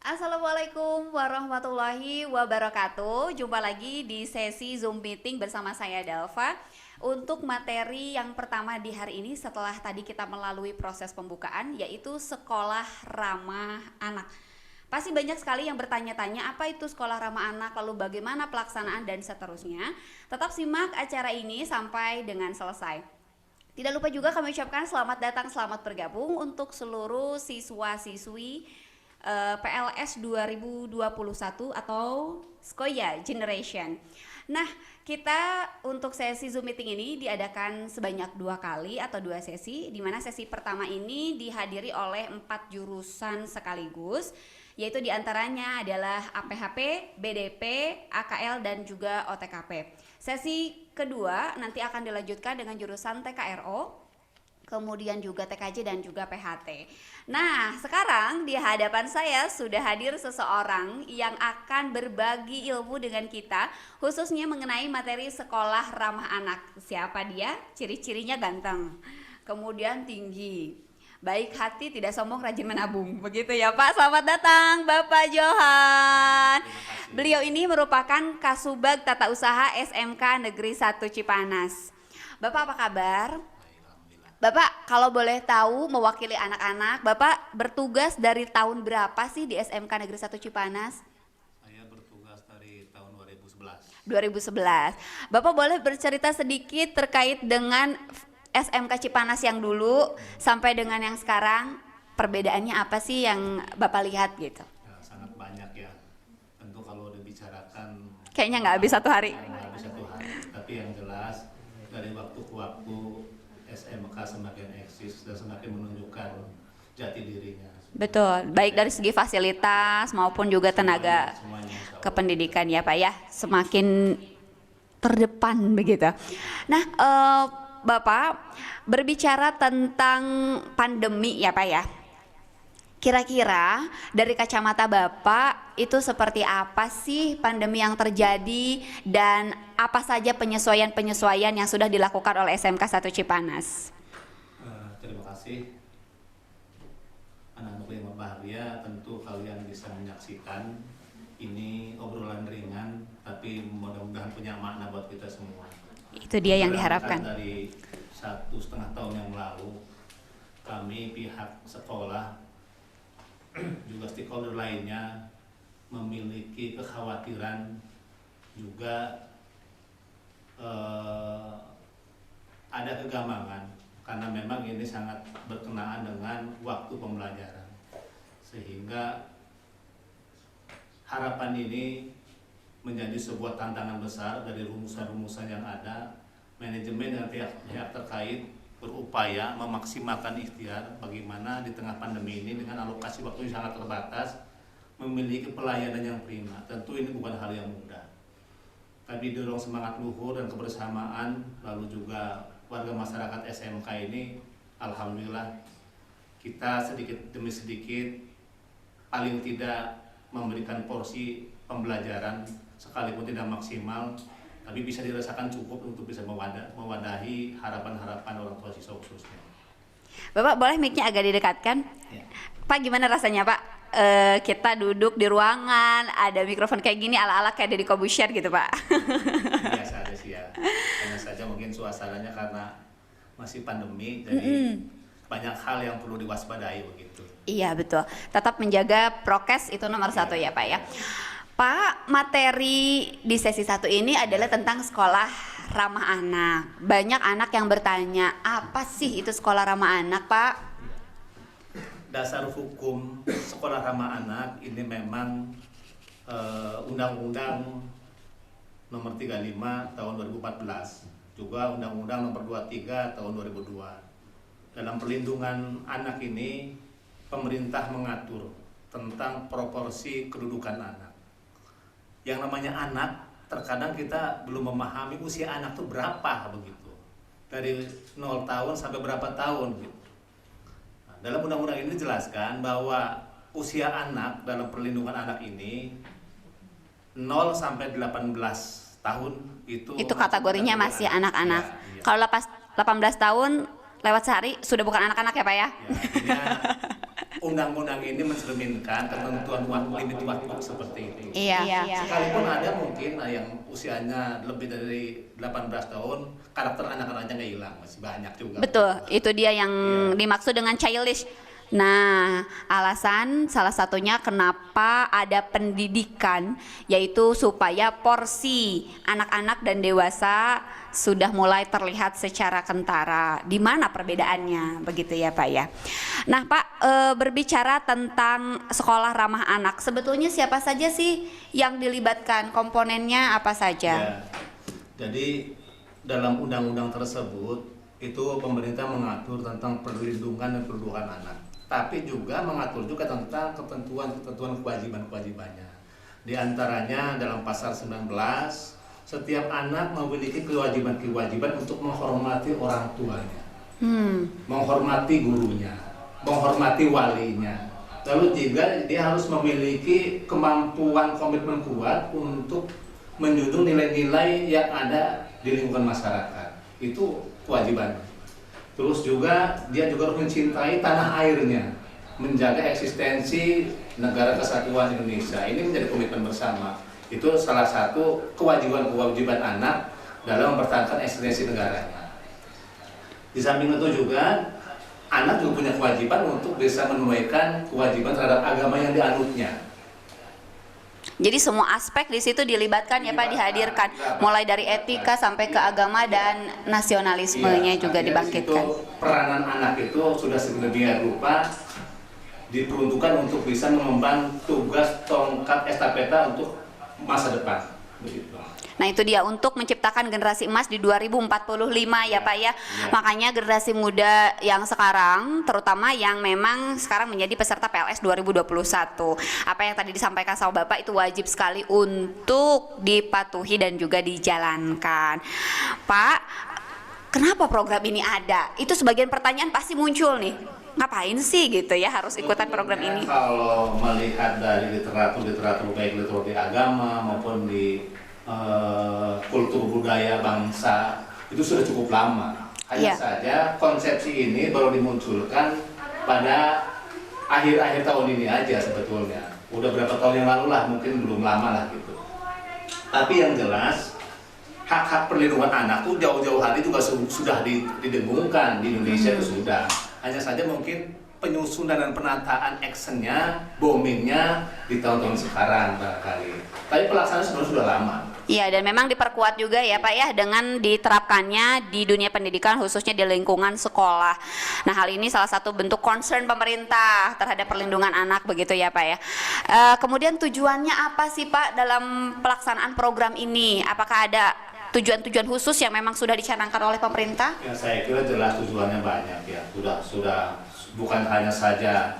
Assalamualaikum warahmatullahi wabarakatuh. Jumpa lagi di sesi Zoom meeting bersama saya Dalva. Untuk materi yang pertama di hari ini setelah tadi kita melalui proses pembukaan, yaitu sekolah ramah anak. Pasti banyak sekali yang bertanya-tanya apa itu sekolah ramah anak, lalu bagaimana pelaksanaan dan seterusnya. Tetap simak acara ini sampai dengan selesai. Tidak lupa juga kami ucapkan selamat datang, selamat bergabung untuk seluruh siswa-siswi PLS 2021 atau Skoya Generation. Nah, kita untuk sesi Zoom meeting ini diadakan sebanyak 2 kali atau 2 sesi, di mana sesi pertama ini dihadiri oleh 4 jurusan sekaligus, yaitu diantaranya adalah APHP, BDP, AKL, dan juga OTKP. Sesi kedua nanti akan dilanjutkan dengan jurusan TKRO, kemudian juga TKJ dan juga PHT. Nah, sekarang di hadapan saya sudah hadir seseorang yang akan berbagi ilmu dengan kita, khususnya mengenai materi sekolah ramah anak. Siapa dia? Ciri-cirinya ganteng, kemudian tinggi, baik hati, tidak sombong, rajin menabung. Begitu ya Pak. Selamat datang Bapak Johan. Beliau ini merupakan Kasubag Tata Usaha SMK Negeri 1 Cipanas. Bapak apa kabar? Bapak kalau boleh tahu mewakili anak-anak, Bapak bertugas dari tahun berapa sih di SMK Negeri 1 Cipanas? Saya bertugas dari tahun 2011. 2011. Bapak boleh bercerita sedikit terkait dengan SMK Cipanas yang dulu sampai dengan yang sekarang, perbedaannya apa sih yang Bapak lihat gitu? Ya, sangat banyak ya. Tentu kalau dibicarakan Kayaknya nggak habis satu hari. nggak habis satu hari. Tapi yang jelas dari waktu ke waktu SMK semakin eksis dan semakin menunjukkan jati dirinya. Betul, baik dari segi fasilitas maupun juga tenaga Semuanya kependidikan ya Pak ya, semakin terdepan begitu. Nah, Bapak berbicara tentang pandemi ya Pak ya. Kira-kira dari kacamata Bapak itu seperti apa sih pandemi yang terjadi dan apa saja penyesuaian-penyesuaian yang sudah dilakukan oleh SMK 1 Cipanas? Terima kasih. Anak-anak yang berbahagia, tentu kalian bisa menyaksikan ini obrolan ringan, tapi mudah-mudahan punya makna buat kita semua. Itu dia yang Berangkat diharapkan. dari 1,5 tahun yang lalu, kami pihak sekolah juga stakeholder lainnya memiliki kekhawatiran juga ada kegambangan karena memang ini sangat berkenaan dengan waktu pembelajaran, sehingga harapan ini menjadi sebuah tantangan besar dari rumusan-rumusan yang ada. Manajemen dan pihak terkait berupaya memaksimalkan ikhtiar bagaimana di tengah pandemi ini dengan alokasi waktu yang sangat terbatas memiliki pelayanan yang prima. Tentu ini bukan hal yang mudah, tapi dorong semangat luhur dan kebersamaan, lalu juga warga masyarakat SMK ini, alhamdulillah kita sedikit demi sedikit paling tidak memberikan porsi pembelajaran sekalipun tidak maksimal, tapi bisa dirasakan cukup untuk bisa mewadahi harapan-harapan orang tua siswa khususnya. Bapak boleh mic-nya agak didekatkan? Ya. Pak gimana rasanya Pak? Kita duduk di ruangan, ada mikrofon kayak gini ala-ala kayak Deddy Corbuzier gitu Pak. Biasa aja sih ya. Hanya saja mungkin suasananya karena masih pandemi, jadi banyak hal yang perlu diwaspadai begitu. Iya betul, tetap menjaga prokes itu nomor satu ya Pak ya. Pak, materi di sesi 1 ini adalah tentang sekolah ramah anak. Banyak anak yang bertanya, apa sih itu sekolah ramah anak Pak? Dasar hukum sekolah ramah anak ini memang Undang-Undang Nomor 35 Tahun 2014, juga Undang-Undang Nomor 23 Tahun 2002. Dalam perlindungan anak ini, pemerintah mengatur tentang proporsi kedudukan anak. Yang namanya anak, terkadang kita belum memahami usia anak itu berapa begitu. Dari 0 tahun sampai berapa tahun gitu. Nah, dalam undang-undang ini dijelaskan bahwa usia anak dalam perlindungan anak ini 0 sampai 18 tahun itu kategorinya masih anak-anak. Ya, iya. Kalau lepas 18 tahun lewat sehari sudah bukan anak-anak ya Pak ya? Ya, artinya undang-undang ini mencerminkan ketentuan limit waktu seperti itu. Iya. Sekalipun ada mungkin yang usianya lebih dari 18 tahun, karakter anak-anaknya nggak hilang, masih banyak juga. Betul, itu dia yang dimaksud dengan childish. Nah, alasan salah satunya kenapa ada pendidikan, yaitu supaya porsi anak-anak dan dewasa sudah mulai terlihat secara kentara. Di mana perbedaannya, begitu ya Pak ya. Nah Pak, berbicara tentang sekolah ramah anak, sebetulnya siapa saja sih yang dilibatkan? Komponennya apa saja? Ya, jadi dalam undang-undang tersebut itu pemerintah mengatur tentang perlindungan dan perlindungan anak, tapi juga mengatur juga tentang ketentuan kewajiban-kewajibannya. Di antaranya dalam pasal 19, setiap anak memiliki kewajiban-kewajiban untuk menghormati orang tuanya, menghormati gurunya, menghormati walinya. Lalu juga dia harus memiliki kemampuan komitmen kuat untuk menjunjung nilai-nilai yang ada di lingkungan masyarakat. Itu kewajiban. Terus juga dia juga harus mencintai tanah airnya, menjaga eksistensi negara kesatuan Indonesia. Ini menjadi komitmen bersama. Itu salah satu kewajiban anak dalam mempertahankan eksistensi negaranya. Di samping itu juga anak juga punya kewajiban untuk bisa menunaikan kewajiban terhadap agama yang dianutnya. Jadi semua aspek di situ dilibatkan ya Pak, dihadirkan, mulai dari etika sampai ke agama dan nasionalismenya juga dibangkitkan. Peranan anak itu sudah sedemikian rupa diperuntukkan untuk bisa mengemban tugas tongkat estafeta untuk masa depan, begitu. Nah itu dia, untuk menciptakan generasi emas di 2045 ya Pak ya. Makanya generasi muda yang sekarang, terutama yang memang sekarang menjadi peserta PLS 2021, apa yang tadi disampaikan sama Bapak itu wajib sekali untuk dipatuhi dan juga dijalankan. Pak, kenapa program ini ada? Itu sebagian pertanyaan pasti muncul nih. Ngapain sih gitu ya harus ikutan program ini? Kalau melihat dari literatur baik literatur di agama maupun di kultur budaya bangsa, itu sudah cukup lama. Hanya saja konsepsi ini baru dimunculkan pada akhir-akhir tahun ini aja sebetulnya. Udah berapa tahun yang lalu lah, mungkin belum lama lah gitu. Tapi yang jelas hak-hak perlindungan anak tuh jauh-jauh hari juga sudah didengungkan di Indonesia itu sudah. Hanya saja mungkin penyusunan dan penataan actionnya, boomingnya di tahun-tahun sekarang barangkali. Tapi pelaksanaan sebenarnya sudah lama. Iya, dan memang diperkuat juga ya Pak ya dengan diterapkannya di dunia pendidikan khususnya di lingkungan sekolah. Nah hal ini salah satu bentuk concern pemerintah terhadap perlindungan anak begitu ya Pak ya. Kemudian tujuannya apa sih Pak dalam pelaksanaan program ini? Apakah ada tujuan-tujuan khusus yang memang sudah dicanangkan oleh pemerintah? Ya saya kira jelas tujuannya banyak ya. Sudah bukan hanya saja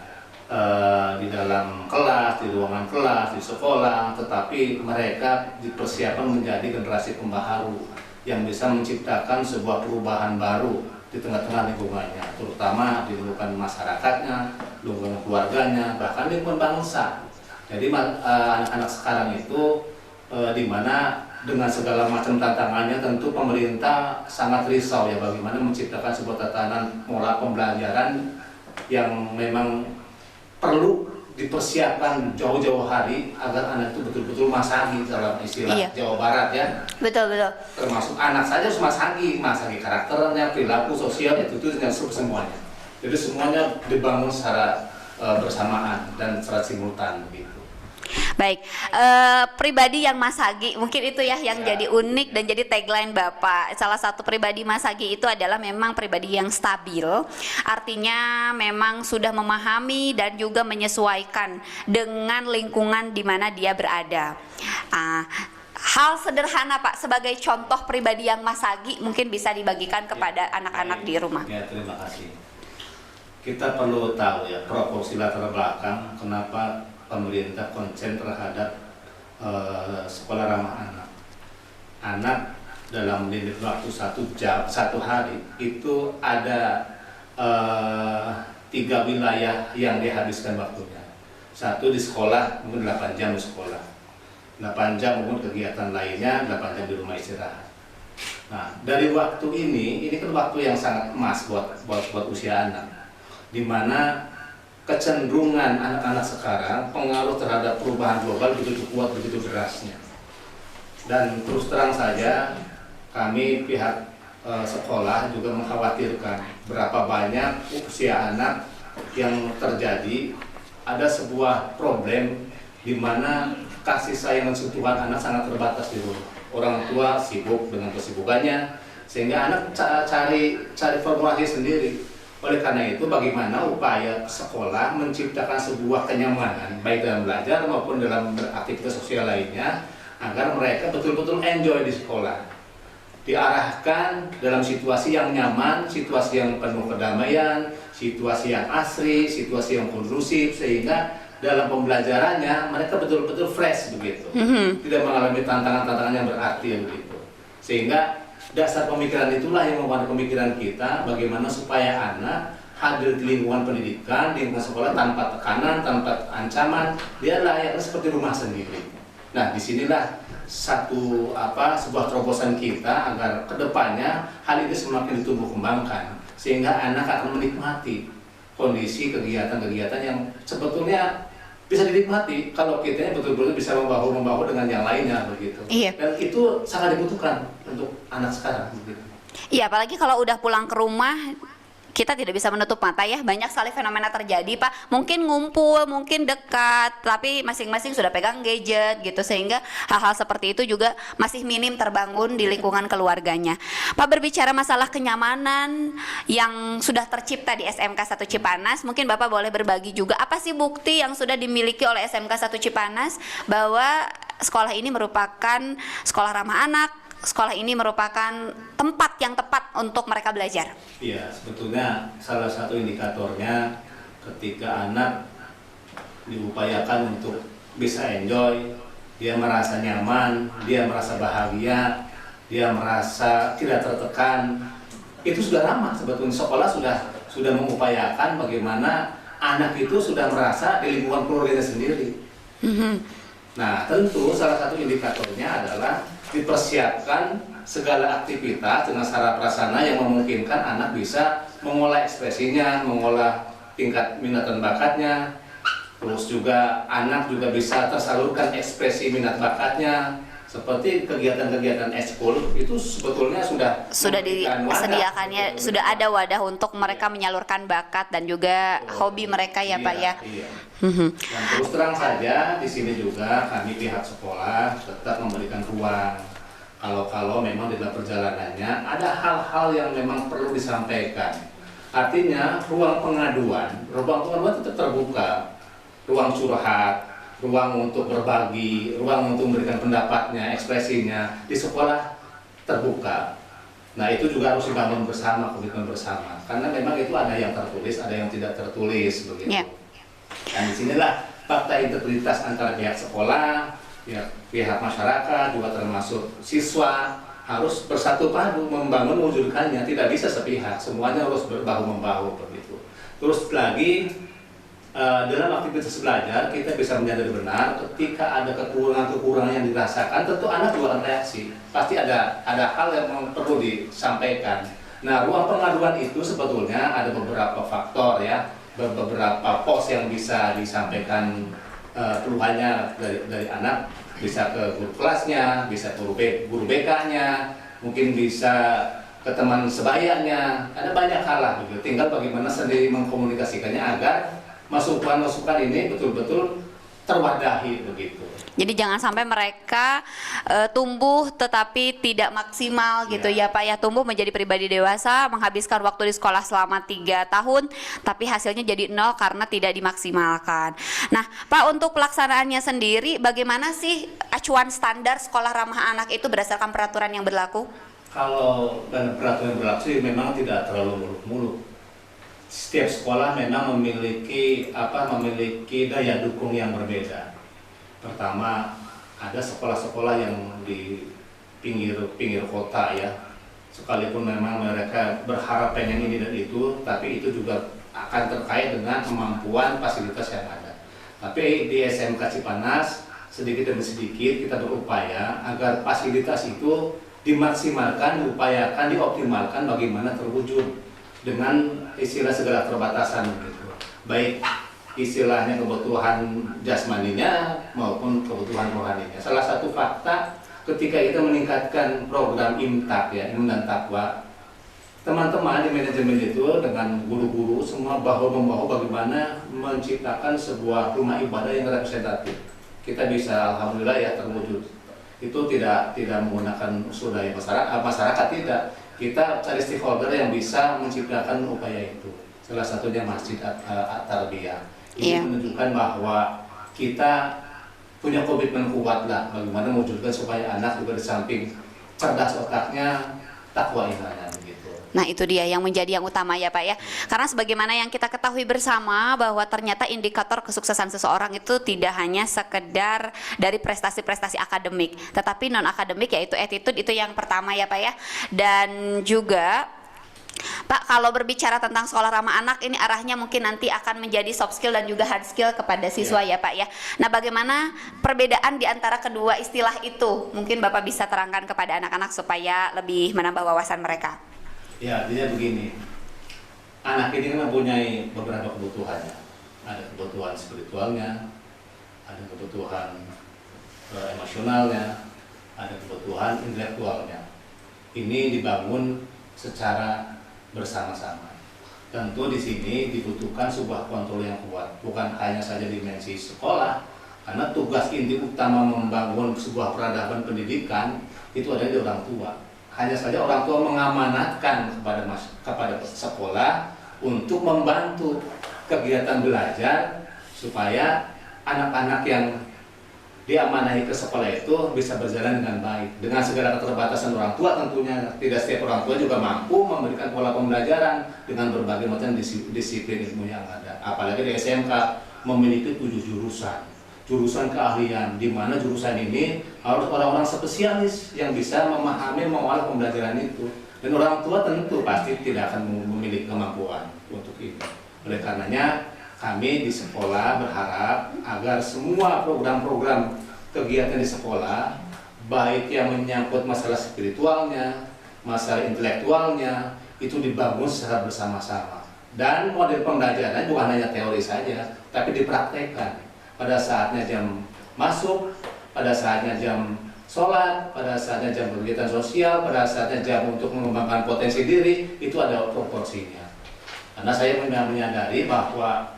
di dalam kelas, di ruangan kelas, di sekolah, tetapi mereka dipersiapkan menjadi generasi pembaharu yang bisa menciptakan sebuah perubahan baru di tengah-tengah lingkungannya, terutama di lingkungan masyarakatnya, lingkungan keluarganya, bahkan lingkungan bangsa. Jadi anak-anak sekarang itu di mana dengan segala macam tantangannya tentu pemerintah sangat risau ya bagaimana menciptakan sebuah tatanan pola pembelajaran yang memang perlu dipersiapkan jauh-jauh hari agar anak itu betul-betul masagi dalam istilah Jawa Barat ya. Betul. Termasuk anak saja harus masagi karakternya, perilaku sosial itu semuanya. Jadi semuanya dibangun secara bersamaan dan secara simultan begitu. Baik, pribadi yang masagi mungkin itu ya yang jadi unik dan jadi tagline Bapak. Salah satu pribadi masagi itu adalah memang pribadi yang stabil, artinya memang sudah memahami dan juga menyesuaikan dengan lingkungan di mana dia berada. Hal sederhana Pak sebagai contoh pribadi yang masagi mungkin bisa dibagikan kepada anak-anak di rumah. Ya, terima kasih. Kita perlu tahu ya proporsi latar belakang kenapa pemerintah konsen terhadap sekolah ramah anak. Anak dalam limit waktu 1 hari itu ada 3 wilayah yang dihabiskan waktunya. 1 di sekolah, mungkin 8 jam di sekolah, 8 jam mungkin kegiatan lainnya, 8 jam di rumah istirahat. Nah dari waktu ini kan waktu yang sangat emas buat usia anak, di mana kecenderungan anak-anak sekarang pengaruh terhadap perubahan global begitu kuat, begitu derasnya. Dan terus terang saja kami pihak sekolah juga mengkhawatirkan berapa banyak usia anak yang terjadi. Ada sebuah problem di mana kasih sayang dan sentuhan anak sangat terbatas di rumah. Orang tua sibuk dengan kesibukannya sehingga anak cari formulasi sendiri. Oleh karena itu, bagaimana upaya sekolah menciptakan sebuah kenyamanan baik dalam belajar maupun dalam beraktivitas sosial lainnya agar mereka betul-betul enjoy di sekolah, diarahkan dalam situasi yang nyaman, situasi yang penuh kedamaian, situasi yang asri, situasi yang kondusif, sehingga dalam pembelajarannya mereka betul-betul fresh begitu, tidak mengalami tantangan-tantangan yang berarti begitu. Sehingga dasar pemikiran itulah yang membuat pemikiran kita bagaimana supaya anak hadir di lingkungan pendidikan, di lingkungan sekolah tanpa tekanan, tanpa ancaman, dia layaknya seperti rumah sendiri. Nah, disinilah sebuah terobosan kita agar kedepannya hal ini semakin ditumbuh kembangkan sehingga anak akan menikmati kondisi kegiatan-kegiatan yang sebetulnya bisa dinikmati kalau kita betul-betul bisa membahu dengan yang lainnya begitu. Iya. Dan itu sangat dibutuhkan untuk anak sekarang begitu. Iya, apalagi kalau udah pulang ke rumah, kita tidak bisa menutup mata ya, banyak sekali fenomena terjadi Pak, mungkin ngumpul, mungkin dekat, tapi masing-masing sudah pegang gadget gitu, sehingga hal-hal seperti itu juga masih minim terbangun di lingkungan keluarganya. Pak, berbicara masalah kenyamanan yang sudah tercipta di SMK 1 Cipanas, mungkin Bapak boleh berbagi juga apa sih bukti yang sudah dimiliki oleh SMK 1 Cipanas bahwa sekolah ini merupakan sekolah ramah anak, sekolah ini merupakan tempat yang tepat untuk mereka belajar. Iya, sebetulnya salah satu indikatornya ketika anak diupayakan untuk bisa enjoy, dia merasa nyaman, dia merasa bahagia, dia merasa tidak tertekan, itu sudah ramah sebetulnya. Sekolah sudah mengupayakan bagaimana anak itu sudah merasa di lingkungan keluarganya sendiri. Nah, tentu salah satu indikatornya adalah dipersiapkan segala aktivitas dengan sarana prasarana yang memungkinkan anak bisa mengolah ekspresinya, mengolah tingkat minat dan bakatnya. Terus juga anak juga bisa tersalurkan ekspresi minat bakatnya. Seperti kegiatan-kegiatan ekskul itu sebetulnya sudah disediakannya, sudah ada wadah untuk mereka menyalurkan bakat dan juga hobi mereka ya Pak ya. Iya. Dan terus terang saja di sini juga kami pihak sekolah tetap memberikan ruang. Kalau memang di dalam perjalanannya ada hal-hal yang memang perlu disampaikan. Artinya ruang pengaduan tetap terbuka, ruang curhat, ruang untuk berbagi, ruang untuk memberikan pendapatnya, ekspresinya di sekolah terbuka. Nah, itu juga harus dibangun bersama, komitmen bersama. Karena memang itu ada yang tertulis, ada yang tidak tertulis begitu. Yeah. Dan disinilah fakta integritas antara pihak sekolah, pihak masyarakat, juga termasuk siswa harus bersatu padu membangun mewujudkannya. Tidak bisa sepihak, semuanya harus berbahu membahu begitu. Terus lagi dalam aktivitas belajar kita bisa menyadari benar ketika ada kekurangan-kekurangan yang dirasakan, tentu anak juga akan reaksi. Pasti ada hal yang perlu disampaikan. Nah, ruang pengaduan itu sebetulnya ada beberapa faktor ya, beberapa pos yang bisa disampaikan keluhannya dari anak, bisa ke guru kelasnya, bisa ke guru BK-nya, mungkin bisa ke teman sebayanya. Ada banyak hal lah begitu. Tinggal bagaimana sendiri mengkomunikasikannya agar masukan-masukan ini betul-betul terwadahi begitu. Jadi jangan sampai mereka tumbuh tetapi tidak maksimal gitu ya Pak ya, tumbuh menjadi pribadi dewasa, menghabiskan waktu di sekolah selama 3 tahun tapi hasilnya jadi 0 karena tidak dimaksimalkan. Nah Pak, untuk pelaksanaannya sendiri bagaimana sih acuan standar sekolah ramah anak itu berdasarkan peraturan yang berlaku? Kalau peraturan yang berlaku memang tidak terlalu muluk-muluk. Setiap sekolah memang memiliki daya dukung yang berbeda. Pertama, ada sekolah-sekolah yang di pinggir kota ya. Sekalipun memang mereka berharap pengen ini dan itu, tapi itu juga akan terkait dengan kemampuan fasilitas yang ada. Tapi di SMK Cipanas sedikit demi sedikit kita berupaya agar fasilitas itu dimaksimalkan, diupayakan, dioptimalkan bagaimana terwujud dengan istilah segala keterbatasan gitu. Baik istilahnya kebutuhan jasmaninya maupun kebutuhan rohaninya. Salah satu fakta ketika kita meningkatkan program imtak ya, ilmu dan takwa, teman-teman di manajemen itu dengan guru-guru semua bahu-membahu bagaimana menciptakan sebuah rumah ibadah yang representatif. Kita bisa alhamdulillah ya terwujud. Itu tidak menggunakan unsur dari masyarakat tidak. Kita cari stakeholder yang bisa menciptakan upaya itu. Salah satunya Masjid At-Tarbiyah. Ini menunjukkan bahwa kita punya komitmen kuat lah bagaimana mewujudkan supaya anak juga di samping cerdas otaknya, takwa imannya begitu. Nah itu dia yang menjadi yang utama ya Pak ya. Karena sebagaimana yang kita ketahui bersama bahwa ternyata indikator kesuksesan seseorang itu tidak hanya sekedar dari prestasi-prestasi akademik, tetapi non akademik yaitu attitude itu yang pertama ya Pak ya. Dan juga Pak, kalau berbicara tentang sekolah ramah anak, ini arahnya mungkin nanti akan menjadi soft skill dan juga hard skill kepada siswa ya Pak ya. Nah bagaimana perbedaan di antara kedua istilah itu? Mungkin Bapak bisa terangkan kepada anak-anak supaya lebih menambah wawasan mereka. Ya, artinya begini, anak ini kan mempunyai beberapa kebutuhannya. Ada kebutuhan spiritualnya, ada kebutuhan emosionalnya, ada kebutuhan intelektualnya. Ini dibangun secara bersama-sama. Tentu di sini dibutuhkan sebuah kontrol yang kuat, bukan hanya saja dimensi sekolah, karena tugas inti utama membangun sebuah peradaban pendidikan itu ada di orang tua. Hanya saja orang tua mengamanatkan kepada sekolah untuk membantu kegiatan belajar supaya anak-anak yang diamanahi ke sekolah itu bisa berjalan dengan baik. Dengan segala keterbatasan orang tua tentunya, tidak setiap orang tua juga mampu memberikan pola pembelajaran dengan berbagai macam disiplin ilmu yang ada. Apalagi di SMK memiliki 7 jurusan keahlian, di mana jurusan ini harus orang-orang spesialis yang bisa memahami mengolah pembelajaran itu. Dan orang tua tentu pasti tidak akan memiliki kemampuan untuk itu. Oleh karenanya kami di sekolah berharap agar semua program-program kegiatan di sekolah, baik yang menyangkut masalah spiritualnya, masalah intelektualnya, itu dibangun secara bersama-sama. Dan model pembelajaran bukan hanya teori saja, tapi dipraktekkan. Pada saatnya jam masuk, pada saatnya jam sholat, pada saatnya jam kegiatan sosial, pada saatnya jam untuk mengembangkan potensi diri, itu ada proporsinya. Karena saya menyadari bahwa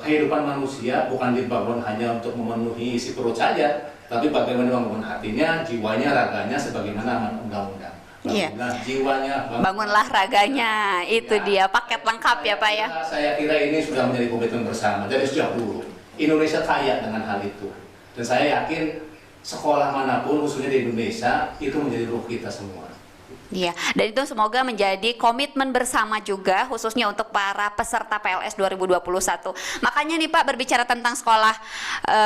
kehidupan manusia bukan dibangun hanya untuk memenuhi isi perut saja, tapi bagaimana membangun hatinya, jiwanya, raganya, sebagaimana undang-undang. Bangunlah jiwanya, bangunlah raganya, itu dia paket lengkap ya Pak ya. Saya kira ini sudah menjadi komitmen bersama dari sejak dulu. Indonesia kaya dengan hal itu, dan saya yakin sekolah manapun khususnya di Indonesia itu menjadi ruh kita semua. Iya, dan itu semoga menjadi komitmen bersama juga khususnya untuk para peserta PLS 2021. Makanya nih Pak, berbicara tentang sekolah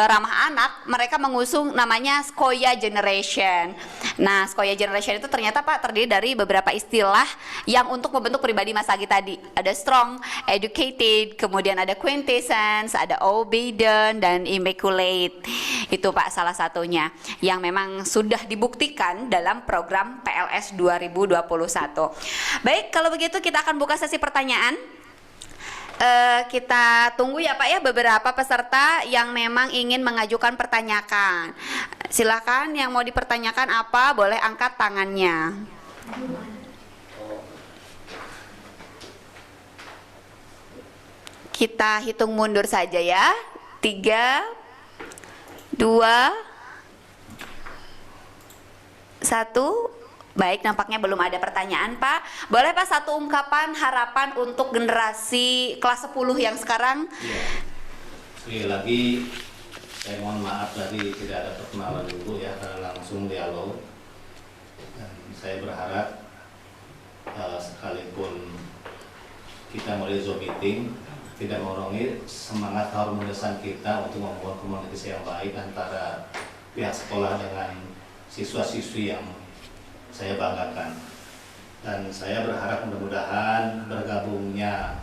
ramah anak, mereka mengusung namanya Skoya Generation. Nah, Skoya Generation itu ternyata Pak terdiri dari beberapa istilah yang untuk membentuk pribadi Mas Agi tadi. Ada strong, educated, kemudian ada quintessence, ada obedient, dan immaculate. Itu Pak salah satunya yang memang sudah dibuktikan dalam program PLS 2021. Baik, kalau begitu kita akan buka sesi pertanyaan. Kita tunggu ya Pak ya beberapa peserta yang memang ingin mengajukan pertanyaan. Silakan yang mau dipertanyakan apa, boleh angkat tangannya. Kita hitung mundur saja ya. 3, 2, 1. Baik, nampaknya belum ada pertanyaan Pak. Boleh Pak satu ungkapan harapan untuk generasi kelas 10 yang sekarang? Ya. Sekali lagi saya mohon maaf tadi tidak ada perkenalan dulu ya, karena langsung dialog. Dan saya berharap sekalipun kita mulai Zoom meeting, tidak mengurangi semangat keharmonisan kita untuk membangun komunikasi yang baik antara pihak sekolah dengan siswa-siswi yang saya banggakan. Dan saya berharap mudah-mudahan bergabungnya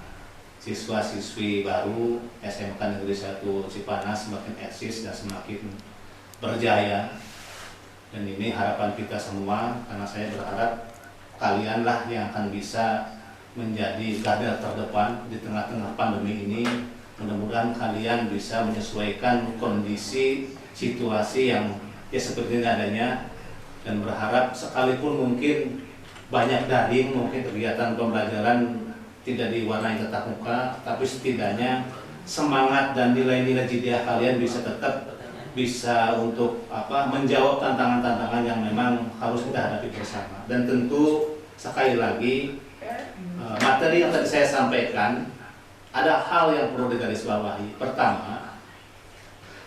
siswa-siswi baru SMK Negeri 1 Cipanas semakin eksis dan semakin berjaya. Dan ini harapan kita semua, karena saya berharap kalianlah yang akan bisa menjadi garda terdepan di tengah-tengah pandemi ini Mudah-mudahan kalian bisa menyesuaikan kondisi situasi yang ya seperti ini adanya, dan berharap sekalipun mungkin banyak daring, mungkin kegiatan pembelajaran tidak diwarnai tatap muka, tapi setidaknya semangat dan nilai-nilai jidiah kalian bisa tetap bisa untuk menjawab tantangan-tantangan yang memang harus kita hadapi bersama. Dan tentu sekali lagi materi yang tadi saya sampaikan, ada hal yang perlu digarisbawahi. Pertama,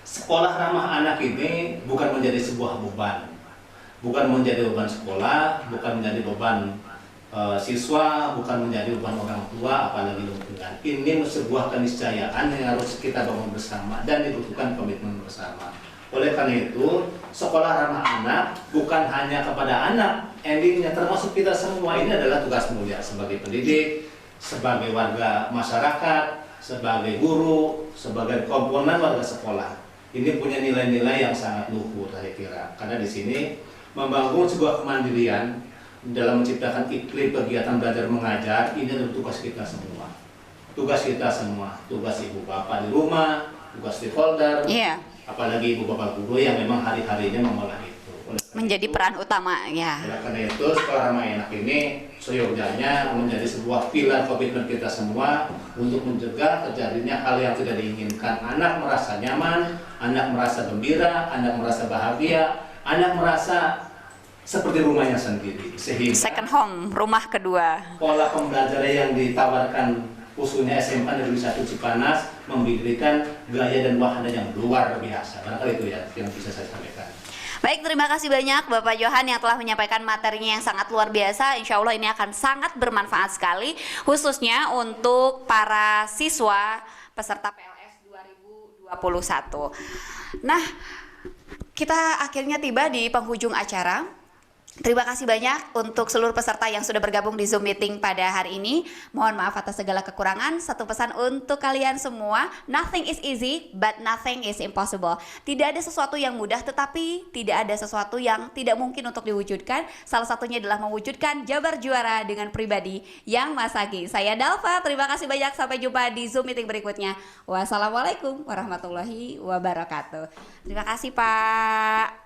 sekolah ramah anak ini bukan menjadi sebuah beban, bukan menjadi beban sekolah, bukan menjadi beban siswa, bukan menjadi beban orang tua, apalagi lingkungan. Ini sebuah keniscayaan yang harus kita bangun bersama dan dibutuhkan komitmen bersama. Oleh karena itu, sekolah ramah anak bukan hanya kepada anak, endingnya termasuk kita semua. Ini adalah tugas mulia sebagai pendidik, sebagai warga masyarakat, sebagai guru, sebagai komponen warga sekolah. Ini punya nilai-nilai yang sangat luhur saya kira. Karena di sini membangun sebuah kemandirian dalam menciptakan iklim kegiatan belajar mengajar, ini adalah tugas kita semua. Tugas kita semua, tugas ibu bapak di rumah, tugas stakeholder, apalagi ibu bapak guru yang memang hari-harinya mengolah itu. Menjadi peran utama ya. Oleh karena itu, sekolah ramah anak ini seyogyanya menjadi sebuah pilar komitmen kita semua untuk mencegah terjadinya hal yang tidak diinginkan. Anak merasa nyaman, anak merasa gembira, anak merasa bahagia, anak merasa seperti rumahnya sendiri, sehingga second home, rumah kedua. Pola pembelajaran yang ditawarkan khususnya SMA Negeri 1 Cipanas memberikan gaya dan wahana yang luar biasa. Barangkali itu ya yang bisa saya sampaikan. Baik, terima kasih banyak Bapak Johan yang telah menyampaikan materinya yang sangat luar biasa. Insya Allah ini akan sangat bermanfaat sekali, khususnya untuk para siswa peserta PLS 2021. Nah, kita akhirnya tiba di penghujung acara. Terima kasih banyak untuk seluruh peserta yang sudah bergabung di Zoom meeting pada hari ini. Mohon maaf atas segala kekurangan. Satu pesan untuk kalian semua, nothing is easy, but nothing is impossible. Tidak ada sesuatu yang mudah, tetapi tidak ada sesuatu yang tidak mungkin untuk diwujudkan. Salah satunya adalah mewujudkan Jabar Juara dengan pribadi yang Masagi. Saya Dalva, terima kasih banyak. Sampai jumpa di Zoom meeting berikutnya. Wassalamualaikum warahmatullahi wabarakatuh. Terima kasih Pak.